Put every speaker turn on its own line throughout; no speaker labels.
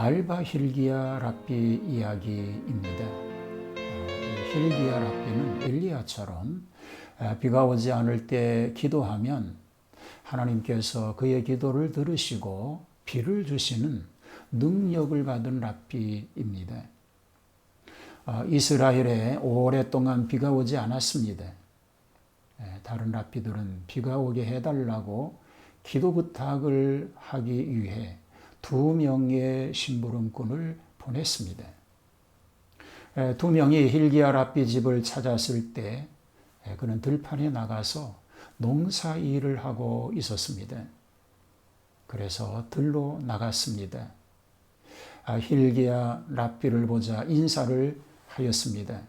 알바 hil기야 랍비 이야기입니다. hil기야 랍비는 엘리야처럼 비가 오지 않을 때 기도하면 하나님께서 그의 기도를 들으시고 비를 주시는 능력을 받은 랍비입니다. 이스라엘에 오랫동안 비가 오지 않았습니다. 다른 랍비들은 비가 오게 해달라고 기도 부탁을 하기 위해 2명의 심부름꾼을 보냈습니다. 2명이 hil기야 랍비 집을 찾았을 때 그는 들판에 나가서 농사 일을 하고 있었습니다. 그래서 들로 나갔습니다. hil기야 랍비를 보자 인사를 하였습니다.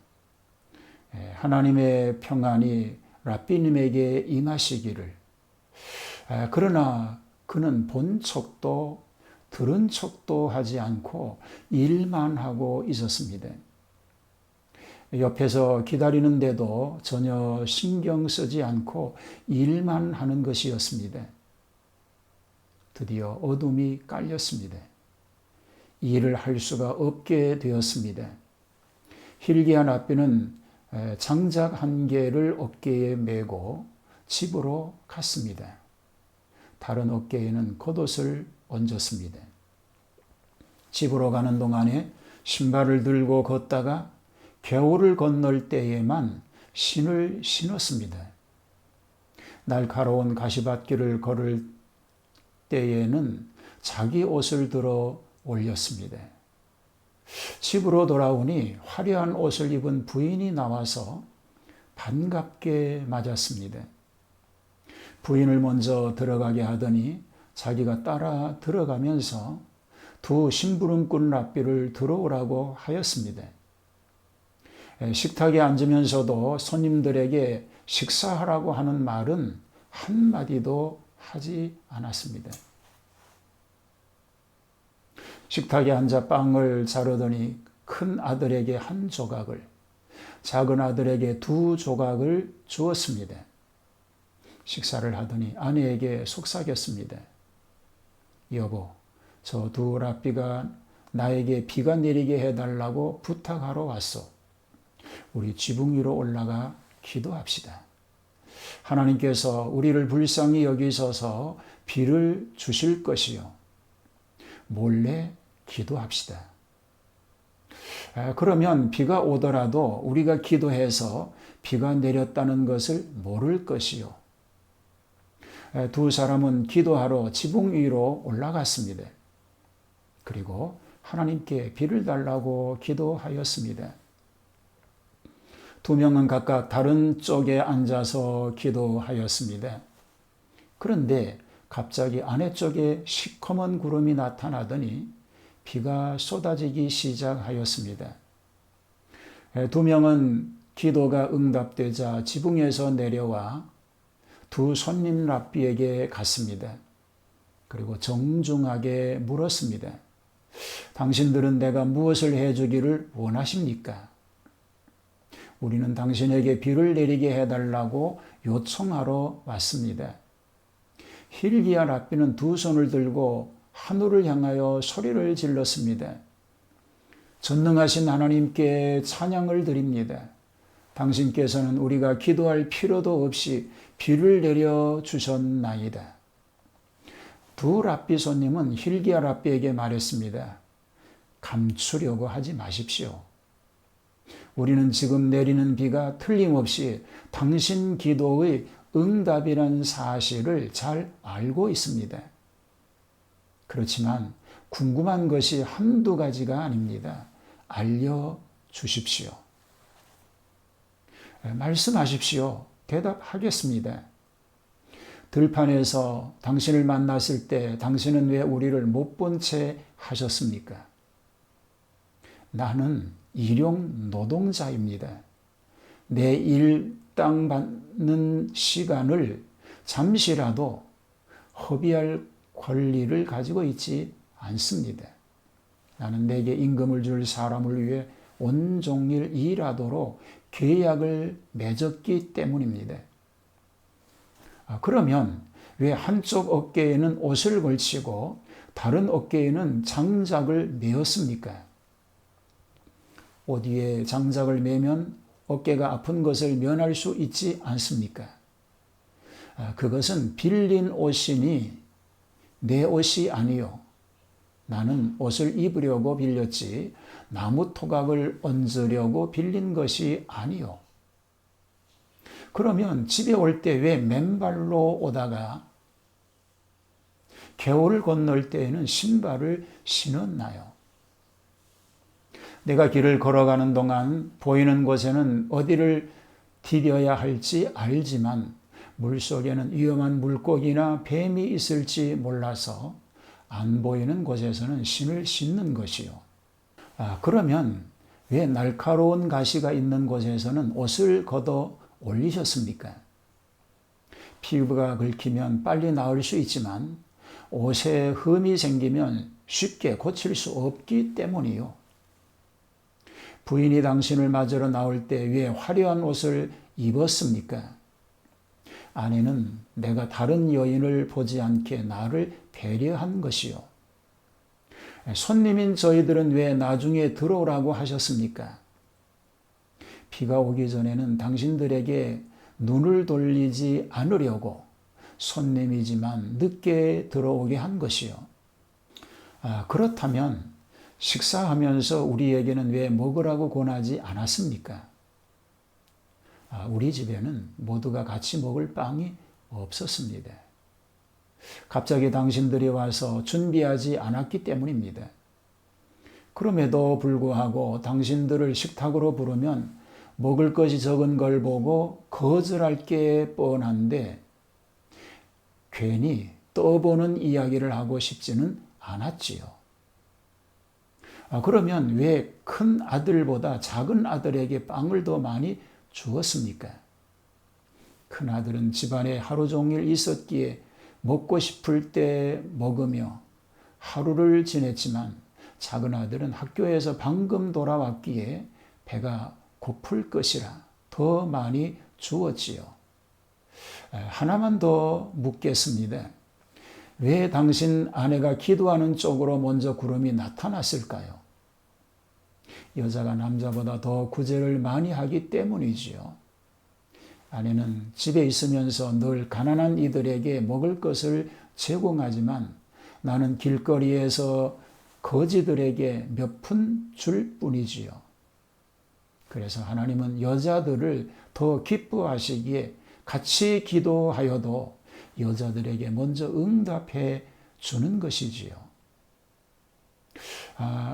하나님의 평안이 랍비님에게 임하시기를. 그러나 그는 본 척도 들은 척도 하지 않고 일만 하고 있었습니다. 옆에서 기다리는데도 전혀 신경 쓰지 않고 일만 하는 것이었습니다. 드디어 어둠이 깔렸습니다. 일을 할 수가 없게 되었습니다. hil기야 랍비는 장작 1개를 어깨에 메고 집으로 갔습니다. 다른 어깨에는 겉옷을 얹었습니다. 집으로 가는 동안에 신발을 들고 걷다가 겨울을 건널 때에만 신을 신었습니다. 날카로운 가시밭길을 걸을 때에는 자기 옷을 들어 올렸습니다. 집으로 돌아오니 화려한 옷을 입은 부인이 나와서 반갑게 맞았습니다. 부인을 먼저 들어가게 하더니 자기가 따라 들어가면서 2 심부름꾼 랍비를 들어오라고 하였습니다. 식탁에 앉으면서도 손님들에게 식사하라고 하는 말은 한마디도 하지 않았습니다. 식탁에 앉아 빵을 자르더니 큰 아들에게 1 조각을, 작은 아들에게 2 조각을 주었습니다. 식사를 하더니 아내에게 속삭였습니다. 여보, 저 2 랍비가 나에게 비가 내리게 해달라고 부탁하러 왔어. 우리 지붕 위로 올라가 기도합시다. 하나님께서 우리를 불쌍히 여기셔서 비를 주실 것이요. 몰래 기도합시다. 그러면 비가 오더라도 우리가 기도해서 비가 내렸다는 것을 모를 것이요. 2 사람은 기도하러 지붕 위로 올라갔습니다. 그리고 하나님께 비를 달라고 기도하였습니다. 2명은 각각 다른 쪽에 앉아서 기도하였습니다. 그런데 갑자기 아래쪽에 시커먼 구름이 나타나더니 비가 쏟아지기 시작하였습니다. 2명은 기도가 응답되자 지붕에서 내려와 2 손님 랍비에게 갔습니다. 그리고 정중하게 물었습니다. 당신들은 내가 무엇을 해주기를 원하십니까? 우리는 당신에게 비를 내리게 해달라고 요청하러 왔습니다. hil기야 랍비는 2 손을 들고 하늘을 향하여 소리를 질렀습니다. 전능하신 하나님께 찬양을 드립니다. 당신께서는 우리가 기도할 필요도 없이 비를 내려 주셨나이다. 2 랍비 손님은 hil기야 랍비에게 말했습니다. 감추려고 하지 마십시오. 우리는 지금 내리는 비가 틀림없이 당신 기도의 응답이라는 사실을 잘 알고 있습니다. 그렇지만 궁금한 것이 1-2 가지가 아닙니다. 알려주십시오. 말씀하십시오. 대답하겠습니다. 들판에서 당신을 만났을 때 당신은 왜 우리를 못 본 채 하셨습니까? 나는 일용 노동자입니다. 내 일당 받는 시간을 잠시라도 허비할 권리를 가지고 있지 않습니다. 나는 내게 임금을 줄 사람을 위해 온종일 일하도록 계약을 맺었기 때문입니다. 그러면 왜 한쪽 어깨에는 옷을 걸치고 다른 어깨에는 장작을 메었습니까? 옷 위에 장작을 매면 어깨가 아픈 것을 면할 수 있지 않습니까? 그것은 빌린 옷이니 내 옷이 아니요. 나는 옷을 입으려고 빌렸지 나무 토각을 얹으려고 빌린 것이 아니요. 그러면 집에 올 때 왜 맨발로 오다가 겨울을 건널 때에는 신발을 신었나요? 내가 길을 걸어가는 동안 보이는 곳에는 어디를 디뎌야 할지 알지만 물속에는 위험한 물고기나 뱀이 있을지 몰라서 안 보이는 곳에서는 신을 신는 것이요. 그러면 왜 날카로운 가시가 있는 곳에서는 옷을 걷어 올리셨습니까? 피부가 긁히면 빨리 나을 수 있지만 옷에 흠이 생기면 쉽게 고칠 수 없기 때문이요. 부인이 당신을 맞으러 나올 때 왜 화려한 옷을 입었습니까? 아내는 내가 다른 여인을 보지 않게 나를 배려한 것이요. 손님인 저희들은 왜 나중에 들어오라고 하셨습니까? 비가 오기 전에는 당신들에게 눈을 돌리지 않으려고 손님이지만 늦게 들어오게 한 것이요. 그렇다면 식사하면서 우리에게는 왜 먹으라고 권하지 않았습니까? 우리 집에는 모두가 같이 먹을 빵이 없었습니다. 갑자기 당신들이 와서 준비하지 않았기 때문입니다. 그럼에도 불구하고 당신들을 식탁으로 부르면 먹을 것이 적은 걸 보고 거절할 게 뻔한데 괜히 떠보는 이야기를 하고 싶지는 않았지요. 그러면 왜 큰 아들보다 작은 아들에게 빵을 더 많이 주었습니까? 큰 아들은 집안에 하루 종일 있었기에 먹고 싶을 때 먹으며 하루를 지냈지만 작은 아들은 학교에서 방금 돌아왔기에 배가 고플 것이라 더 많이 주었지요. 하나만 더 묻겠습니다. 왜 당신 아내가 기도하는 쪽으로 먼저 구름이 나타났을까요? 여자가 남자보다 더 구제를 많이 하기 때문이지요. 아내는 집에 있으면서 늘 가난한 이들에게 먹을 것을 제공하지만 나는 길거리에서 거지들에게 몇 푼 줄 뿐이지요. 그래서 하나님은 여자들을 더 기뻐하시기에 같이 기도하여도 여자들에게 먼저 응답해 주는 것이지요.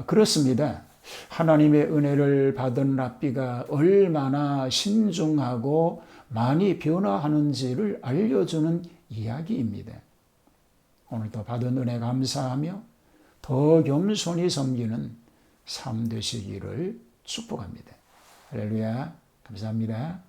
그렇습니다. 하나님의 은혜를 받은 랍비가 얼마나 신중하고 많이 변화하는지를 알려주는 이야기입니다. 오늘도 받은 은혜 감사하며 더 겸손히 섬기는 삶 되시기를 축복합니다. 할렐루야. 감사합니다.